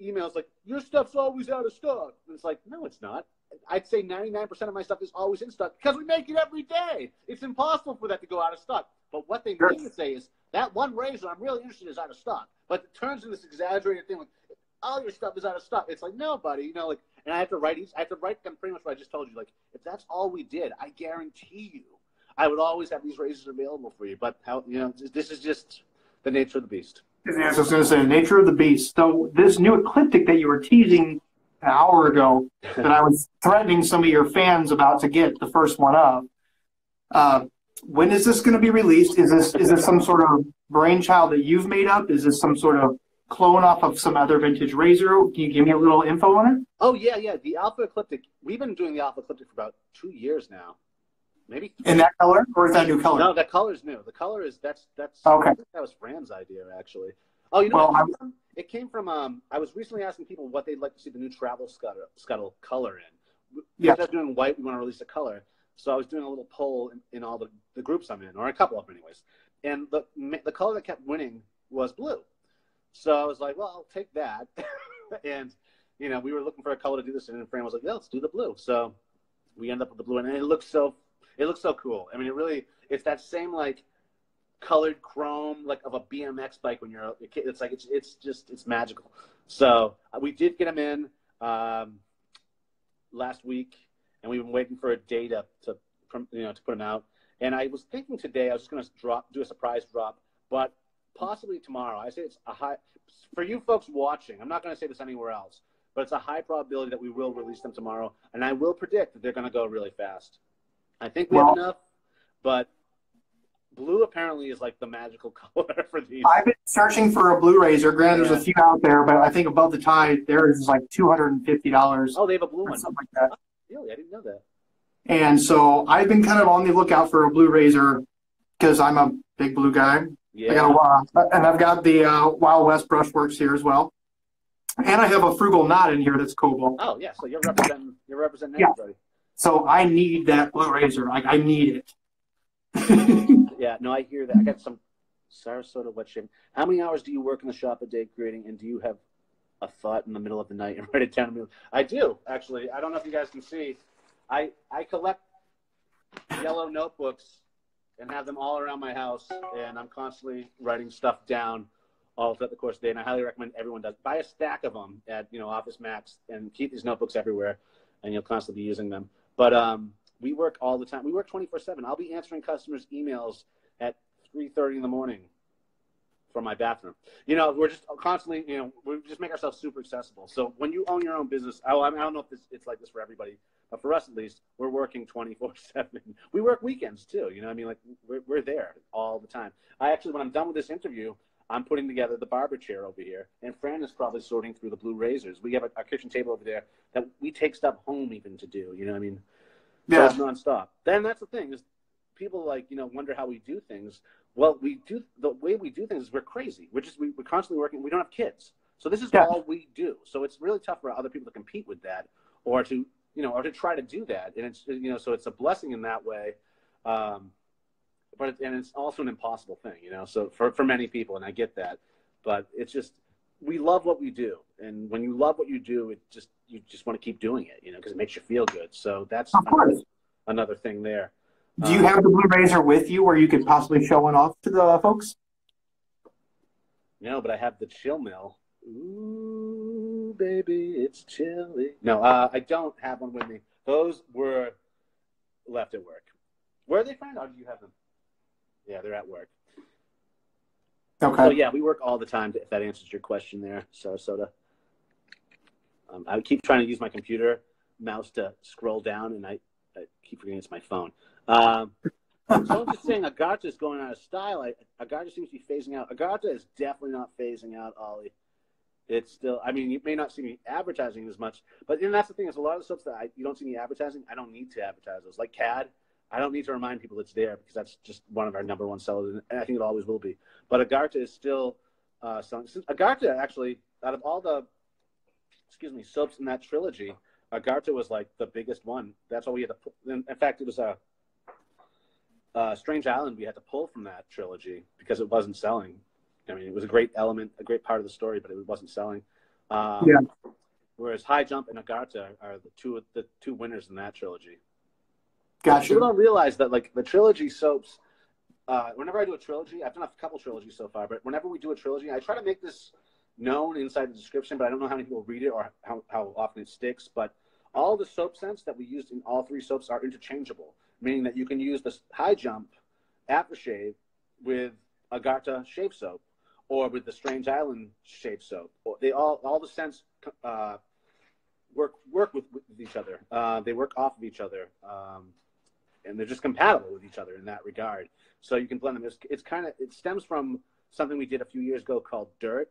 emails like, your stuff's always out of stock. And it's like, no, it's not. I'd say 99% of my stuff is always in stock because we make it every day. It's impossible for that to go out of stock. But what they mean to say is that one razor I'm really interested in is out of stock. But it turns into this exaggerated thing like, all your stuff is out of stock. It's like, no, buddy, you know, like, and I have to write them pretty much what I just told you. Like, if that's all we did, I guarantee you, I would always have these razors available for you. But how, you know, this is just the nature of the beast. Yes, I was going to say, the nature of the beast. So this new ecliptic that you were teasing an hour ago, that I was threatening some of your fans about to get the first one up. When is this going to be released? Is this some sort of brainchild that you've made up? Is this some sort of clone off of some other vintage razor? Can you give me a little info on it? Oh, yeah. The Alpha Ecliptic, we've been doing the Alpha Ecliptic for about 2 years now. Maybe 3. In that color? Or is that new color? No, that color is new. The color is, that's okay. I think that was Fran's idea, actually. Oh, you know it came from, I was recently asking people what they'd like to see the new travel scuttle color in. Instead of doing white, we want to release a color. So I was doing a little poll in all the groups I'm in, or a couple of them anyways. and the color that kept winning was blue. So I was like, well, I'll take that. And, you know, we were looking for a color to do this, and Fran was like, yeah, let's do the blue. So we ended up with the blue, and it looks so cool. I mean, it's that same, like, colored chrome, like, of a BMX bike when you're a kid. It's like, it's magical. So we did get them in last week, and we've been waiting for a day to put them out. And I was thinking today I was just going to do a surprise drop, but possibly tomorrow. I say it's a high for you folks watching. I'm not going to say this anywhere else, but it's a high probability that we will release them tomorrow, and I will predict that they're going to go really fast. I think we have enough, but blue apparently is like the magical color for these. I've been searching for a blue razor. Granted, there's a few out there, but I think above the tide there is like $250. Oh, they have a blue one. Something like that. Oh, really? I didn't know that. And so I've been kind of on the lookout for a blue razor because I'm a big blue guy. Yeah. And I've got the Wild West Brushworks here as well. And I have a Frugal Knot in here that's cobalt. Oh, yeah. So you're representing everybody. So I need that blue razor. I need it. Yeah, no, I hear that. I got some Sarasota wet shaving. How many hours do you work in the shop a day creating, and do you have a thought in the middle of the night and write it down? I do, actually. I don't know if you guys can see. I collect yellow notebooks and have them all around my house, and I'm constantly writing stuff down all throughout the course of the day, and I highly recommend everyone does. Buy a stack of them at Office Max and keep these notebooks everywhere, and you'll constantly be using them. But we work all the time. We work 24/7. I'll be answering customers' emails at 3:30 in the morning from my bathroom. We're just constantly, we just make ourselves super accessible. So when you own your own business, I don't know if it's like this for everybody, but for us at least, we're working 24/7. We work weekends too. We're there all the time. When I'm done with this interview, I'm putting together the barber chair over here, and Fran is probably sorting through the blue razors. We have a kitchen table over there that we take stuff home even to do. So it's nonstop. Then that's the thing is, people wonder how we do things. Well, the way we do things is we're crazy. We're constantly working. We don't have kids, so this is all we do. So it's really tough for other people to compete with that, or to try to do that. And it's so it's a blessing in that way. But it's also an impossible thing, So for many people, and I get that, but it's just we love what we do, and when you love what you do, you just want to keep doing it, because it makes you feel good. So that's another thing there. Do you have the blue razor with you, where you could possibly show one off to the folks? No, but I have the chill mill. Ooh, baby, it's chilly. No, I don't have one with me. Those were left at work. Where are they found? Or do you have them? Yeah, they're at work. Okay. So, yeah, we work all the time, if that answers your question there, Sarasota. I keep trying to use my computer mouse to scroll down, and I keep forgetting it's my phone. So I'm just saying Agartha is going out of style. Agartha seems to be phasing out. Agartha is definitely not phasing out, Ollie. It's still, you may not see me advertising as much, but that's the thing is a lot of the soaps that you don't see me advertising, I don't need to advertise those. Like CAD, I don't need to remind people it's there because that's just one of our number one sellers, and I think it always will be. But Agartha is still selling. Agartha, actually, out of all the, soaps in that trilogy, Agartha was like the biggest one. That's why we had to pull. In fact, it was Strange Island we had to pull from that trilogy because it wasn't selling. It was a great element, a great part of the story, but it wasn't selling. Whereas High Jump and Agartha are the two winners in that trilogy. Gotcha. People don't realize that, the trilogy soaps, whenever I do a trilogy, I've done a couple trilogies so far, but whenever we do a trilogy, I try to make this known inside the description, but I don't know how many people read it or how often it sticks. But all the soap scents that we used in all three soaps are interchangeable, meaning that you can use the High Jump aftershave with Agartha shave soap, or with the Strange Island shave soap. Or they all the scents work with each other. They work off of each other, and they're just compatible with each other in that regard. So you can blend them. It stems from something we did a few years ago called Dirt.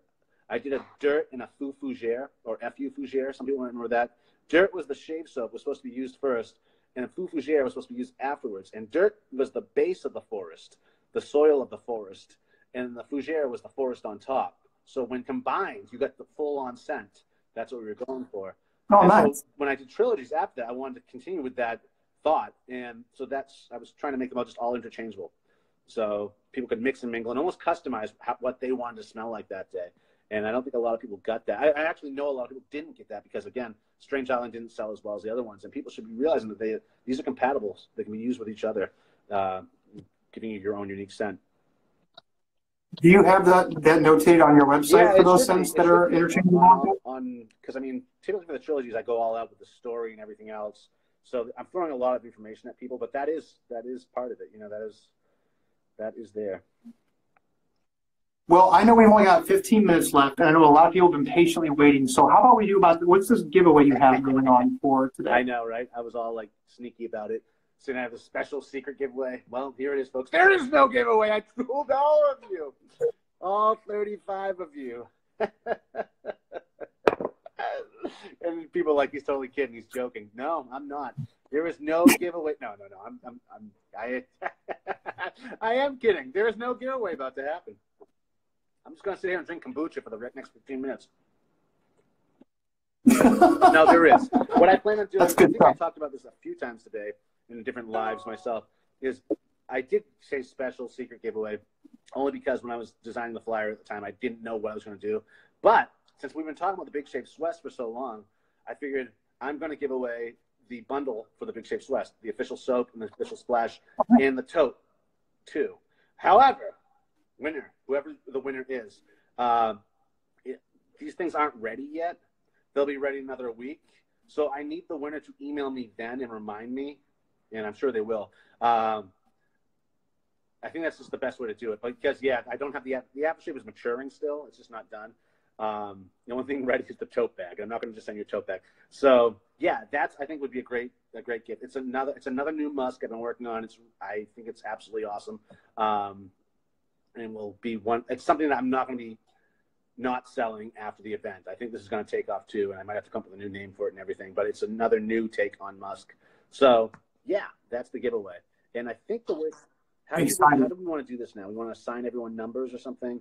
I did a Dirt and a Fou Fougere, or Fu Fougere. Some people remember that. Dirt was the shave soap, was supposed to be used first, and a Fou Fougere was supposed to be used afterwards. And Dirt was the base of the forest, the soil of the forest, and the Fougere was the forest on top. So when combined, you got the full-on scent. That's what we were going for. Oh, nice. So when I did trilogies after that, I wanted to continue with that thought, and so I was trying to make them all just all interchangeable. so people could mix and mingle and almost customize what they wanted to smell like that day. And I don't think a lot of people got that. I actually know a lot of people didn't get that because, again, Strange Island didn't sell as well as the other ones. And people should be realizing that these are compatible. They can be used with each other, giving you your own unique scent. Do you have that notated on your website for those scents that are interchangeable? Because, I mean, typically for the trilogies, I go all out with the story and everything else. So I'm throwing a lot of information at people, but that is part of it. You know, that is there. Well, I know we've only got 15 minutes left, and I know a lot of people have been patiently waiting. So how about we do what's this giveaway you have going on for today? I know, right? I was all like sneaky about it. So I have a special secret giveaway. Well, here it is, folks. There is no giveaway. I fooled all of you. All 35 of you. And people are like, he's totally kidding. He's joking. No, I'm not. There is no giveaway. No. I am kidding. There is no giveaway about to happen. I'm just going to sit here and drink kombucha for the next 15 minutes. No, there is. What I plan on doing, I think I talked about this a few times today in different lives myself, is I did say special secret giveaway only because when I was designing the flyer at the time, I didn't know what I was going to do. But since we've been talking about the Big Shave Swest for so long, I figured I'm going to give away the bundle for the Big Shave Swest, the official soap and the official splash, and the tote too. However, whoever the winner is, these things aren't ready yet. They'll be ready in another week. So I need the winner to email me then and remind me, and I'm sure they will. I think that's just the best way to do it. Because, yeah, I don't have the aftershave is maturing still. It's just not done. The only thing ready is the tote bag. I'm not going to just send you a tote bag. So, yeah, I think would be a great gift. It's another new musk I've been working on. I think it's absolutely awesome. And will be it's something that I'm not going to be not selling after the event. I think this is going to take off too, and I might have to come up with a new name for it and everything, but it's another new take on musk. So yeah, that's the giveaway. And I think how do we want to do this now? We want to assign everyone numbers or something?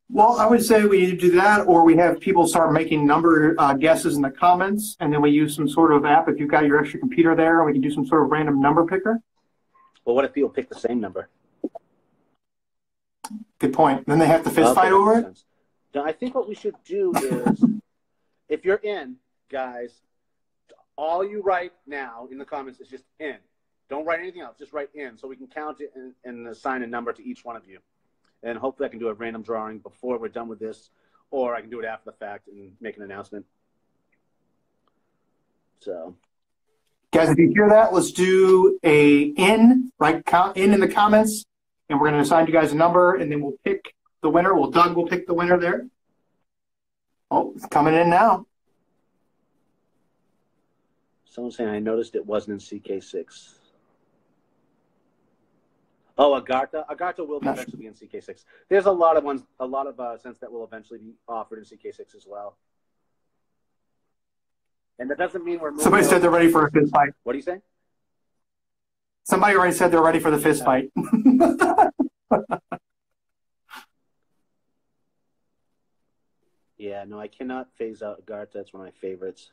Well, I would say we either do that or we have people start making number guesses in the comments, and then we use some sort of app. If you've got your extra computer there, we can do some sort of random number picker. Well, what if people pick the same number? Good point. Then they have to fist fight over it? Now, I think what we should do is, if you're in, guys, all you write now in the comments is just in. Don't write anything else. Just write in so we can count it and assign a number to each one of you. And hopefully I can do a random drawing before we're done with this, or I can do it after the fact and make an announcement. So, guys, if you hear that, let's do a in, right? In the comments. And we're going to assign you guys a number, and then we'll pick the winner. Doug will pick the winner there. Oh, it's coming in now. Someone's saying, I noticed it wasn't in CK6. Oh, Agartha. Agartha will eventually be in CK6. There's a lot of scents that will eventually be offered in CK6 as well. And that doesn't mean we're moving. Somebody said they're ready for a fist fight. What do you say? Somebody already said they're ready for the fist fight. Yeah, no, I cannot phase out Agartha. That's one of my favorites.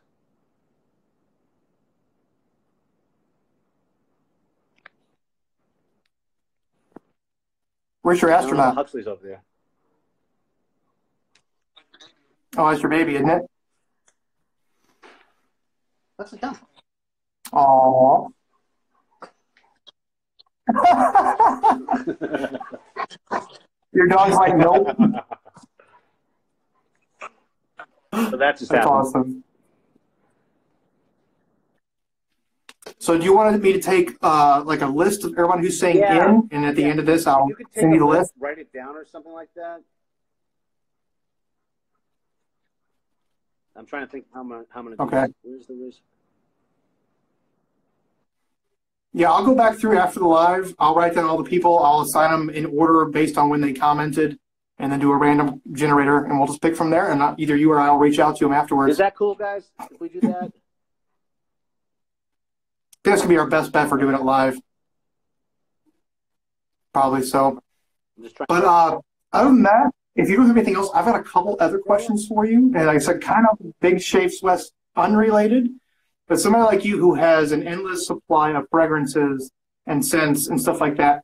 Where's your astronaut? Huxley's over there. Oh, that's your baby, isn't it? Huxley, come. Aww. Your dog's like, nope. So that's happened. Awesome. So do you want me to take like a list of everyone who's saying in, and at the end of this, I'll send you the list? Write it down or something like that. I'm trying to think how I'm going to do Okay. this. Where's the list? Yeah, I'll go back through after the live. I'll write down all the people. I'll assign them in order based on when they commented, and then do a random generator, and we'll just pick from there. And either you or I will reach out to them afterwards. Is that cool, guys? If we do that? I think that's going to be our best bet for doing it live. Probably so. But other than that, if you don't have anything else, I've got a couple other questions for you. And like I said, kind of Big Shave Swest unrelated. But somebody like you who has an endless supply of fragrances and scents and stuff like that,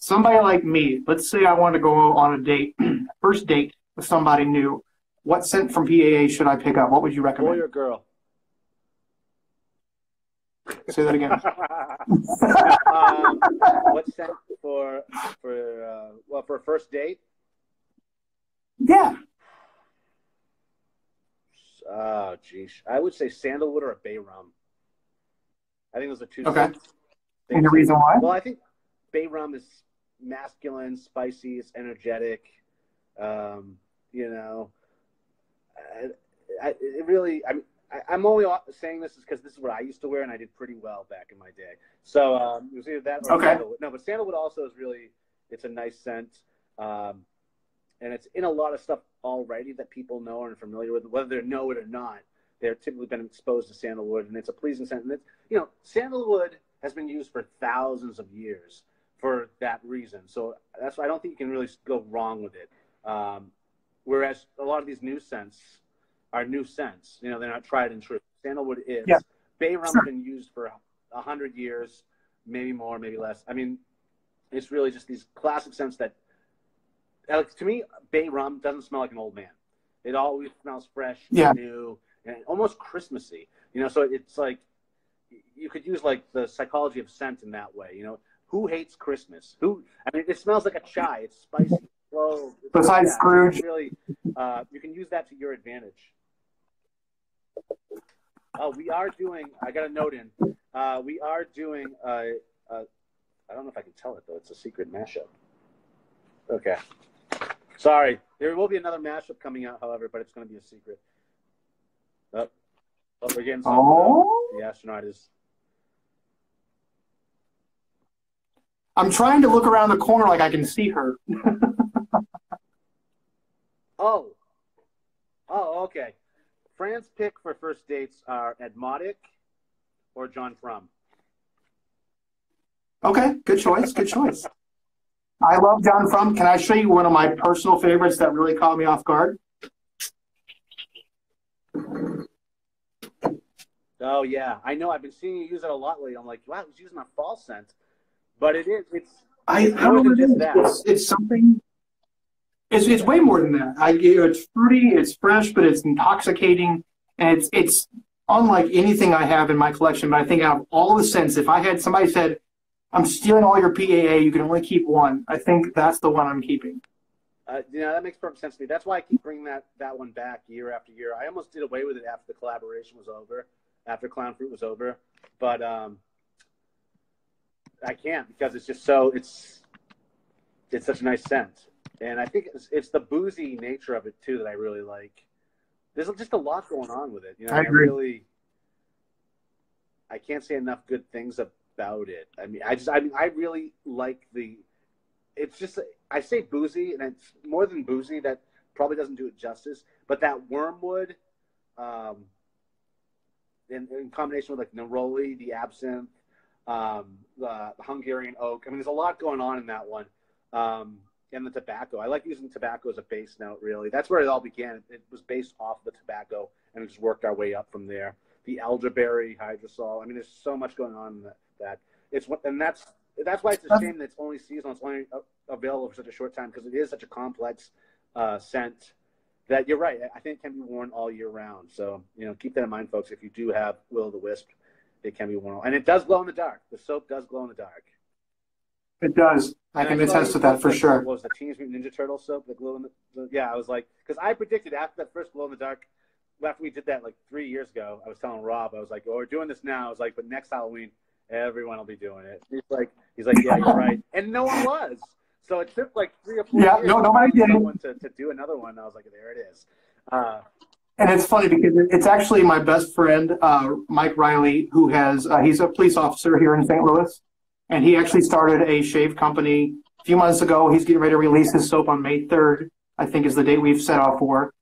somebody like me, let's say I want to go on a date, first date with somebody new. What scent from PAA should I pick up? What would you recommend? Boy or girl? Say that again. What scent for a first date? Yeah. Oh, geez. I would say sandalwood or a bay rum. I think those are two Okay. scents. And the reason why? Well, I think bay rum is masculine, spicy, it's energetic. I'm only saying this is because this is what I used to wear, and I did pretty well back in my day. So it was either that or sandalwood. No, but sandalwood also is it's a nice scent. And it's in a lot of stuff already that people know and are familiar with, whether they know it or not. They're typically been exposed to sandalwood, and it's a pleasing scent. And sandalwood has been used for thousands of years for that reason. So that's why I don't think you can really go wrong with it. Whereas a lot of these new scents are new scents. They're not tried and true. Sandalwood is. Yeah. Bay rum's been used for 100 years, maybe more, maybe less. I mean, it's really just these classic scents that, to me, bay rum doesn't smell like an old man. It always smells fresh, new, and almost Christmassy. So it's like you could use like the psychology of scent in that way. Who hates Christmas? It smells like a chai. It's spicy, slow. Besides Scrooge. Really, you can use that to your advantage. Oh, we are doing, I got a note in. We are doing, I don't know if I can tell it, though. It's a secret mashup. Okay. Sorry. There will be another mashup coming out, however, but it's going to be a secret. Oh, we're getting something. Oh. The astronaut is. I'm trying to look around the corner like I can see her. Oh, okay. Fran's pick for first dates are Ed Modic or John Frum. Okay, good choice. Good choice. I love John Frum. Can I show you one of my personal favorites that really caught me off guard? Oh, yeah. I know. I've been seeing you use it a lot lately. I'm like, wow, he's using a fall scent. But it is. I don't know what it is. It's something. It's way more than that. It's fruity, it's fresh, but it's intoxicating, and it's unlike anything I have in my collection. But I think out of all the scents, if I had somebody said, "I'm stealing all your PAA, you can only keep one," I think that's the one I'm keeping. That makes perfect sense to me. That's why I keep bringing that one back year after year. I almost did away with it after the collaboration was over, after Clown Fruit was over, but I can't because it's just it's such a nice scent. And I think it's the boozy nature of it, too, that I really like. There's just a lot going on with it. I agree. I can't say enough good things about it. I really like it's just, I say boozy, and it's more than boozy. That probably doesn't do it justice. But that wormwood, in combination with like neroli, the absinthe, the Hungarian oak. There's a lot going on in that one. And the tobacco. I like using tobacco as a base note, really. That's where it all began. It was based off the tobacco, and it just worked our way up from there. The elderberry, hydrosol. There's so much going on in that. That's why it's a shame that it's only seasonal. It's only available for such a short time because it is such a complex scent that you're right. I think it can be worn all year round. So, keep that in mind, folks. If you do have Will-o'-the-Wisp, it can be worn. And it does glow in the dark. The soap does glow in the dark. It does. I can attest to that for sure. What was the Teenage Mutant Ninja Turtle soap that glow in the yeah, I was like, because I predicted after that first glow in the dark, after we did that like 3 years ago, I was telling Rob, I was like, oh, we're doing this now. I was like, but next Halloween, everyone will be doing it. He's like, yeah, you're right. And no one was. So it took like 3 or 4 years nobody did. To do another one. I was like, there it is. And it's funny because it's actually my best friend, Mike Riley, who he's a police officer here in St. Louis. And he actually started a shave company a few months ago. He's getting ready to release his soap on May 3rd, I think is the date we've set off for.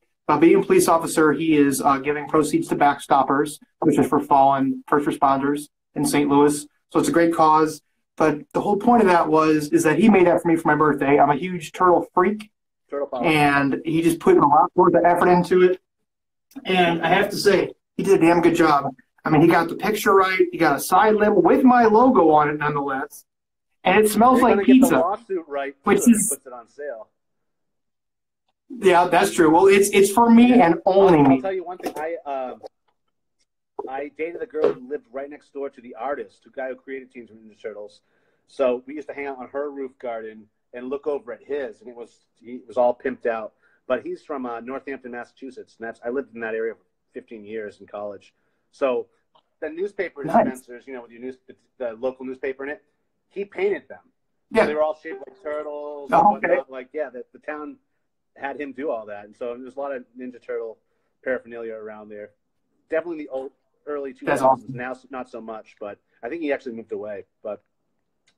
Being a police officer, he is giving proceeds to Backstoppers, which is for fallen first responders in St. Louis. So it's a great cause. But the whole point of that is that he made that for me for my birthday. I'm a huge turtle freak. And he just put a lot worth of effort into it. And I have to say, he did a damn good job. He got the picture right. He got a side label with my logo on it, nonetheless. And it smells You're like gonna get the pizza, lawsuit right too which if he is puts it on sale. yeah, that's true. Well, it's for me and only I'll me. tell you one thing. I dated a girl who lived right next door to the artist, the guy who created Teenage Mutant Ninja Turtles. So we used to hang out on her roof garden and look over at his, and he was all pimped out. But he's from Northampton, Massachusetts, and I lived in that area for 15 years in college. So the newspaper dispensers, you know, with the local newspaper in it, he painted them. Yeah. So they were all shaped like turtles. Oh, and whatnot. Like, yeah, the town had him do all that, and so there's a lot of Ninja Turtle paraphernalia around there. Definitely the early 2000s. That's awesome. Now not so much, but I think he actually moved away. But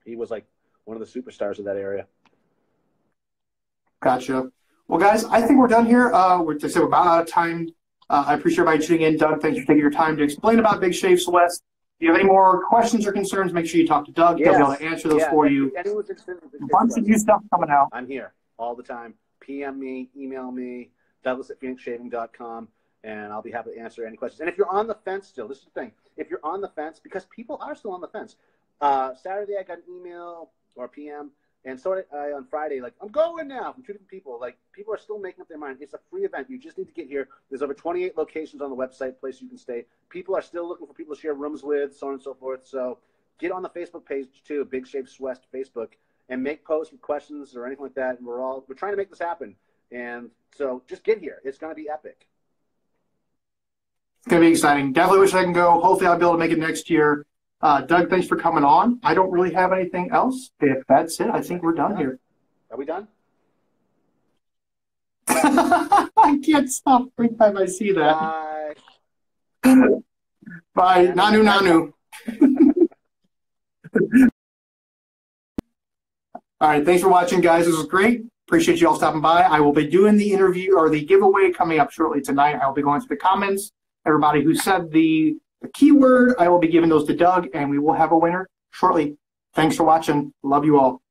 he was like one of the superstars of that area. Gotcha. Well, guys, I think we're done here. We're about out of time. I appreciate everybody tuning in. Doug, thanks for taking your time to explain about Big Shave Swest. If you have any more questions or concerns, make sure you talk to Doug. He'll be able to answer those for you. A bunch of new stuff coming out. I'm here all the time. PM me, email me, Douglas@phoenixshaving.com, and I'll be happy to answer any questions. And if you're on the fence still, this is the thing. If you're on the fence, because people are still on the fence. Saturday I got an email or PM, and so did I on Friday, like, I'm going now from 2 different people. Like, people are still making up their mind. It's a free event. You just need to get here. There's over 28 locations on the website, place you can stay. People are still looking for people to share rooms with, so on and so forth. So get on the Facebook page, too, Big Shave Swest Facebook, and make posts with questions or anything like that. And we're trying to make this happen. And so just get here. It's going to be epic. It's going to be exciting. Definitely wish I can go. Hopefully I'll be able to make it next year. Doug, thanks for coming on. I don't really have anything else. If that's it, I think we're done here. Are we done? I can't stop every time I see that. Bye. Bye. Nanu. All right. Thanks for watching, guys. This was great. Appreciate you all stopping by. I will be doing the interview or the giveaway coming up shortly tonight. I'll be going through the comments. Everybody who said the keyword, I will be giving those to Doug, and we will have a winner shortly. Thanks for watching. Love you all.